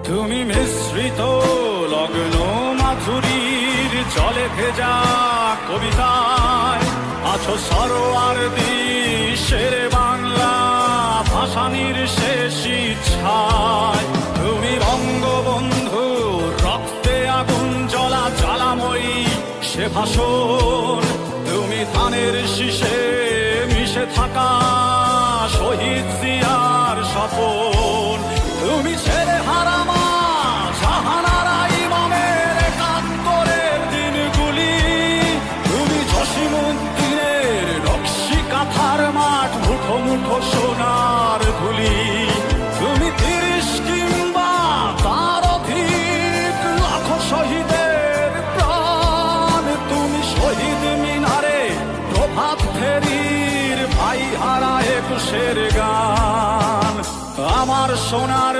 তুমি মিশ্রিত লগ্ন মাধুরীর জলে ভেজা কবিতায় আছো সরোয়ার্দী শেরে বাংলা ভাসানির শেষ ইচ্ছায়। তুমি বঙ্গবন্ধু রক্তে আগুন জ্বলা জ্বালাময়ী সে ভাষণ। তুমি ধানের শীষে মিশে থাকা শহীদ জিয়ার স্বপন। তুমি ছেলে হারামা জাহানারা ইমামের একাত্তরের দিনগুলি। তুমি জসিমউদ্দিনের নকশি কাঁথার মাঠ মুঠো মুঠো সোনার ধুলি। তুমি ৩০ কিংবা তার অধিক লাখো শহীদের প্রাণ। তুমি শহীদ মিনারে প্রভাত ফেরির ভাই হারা ২১-এর গান। আমার সোনার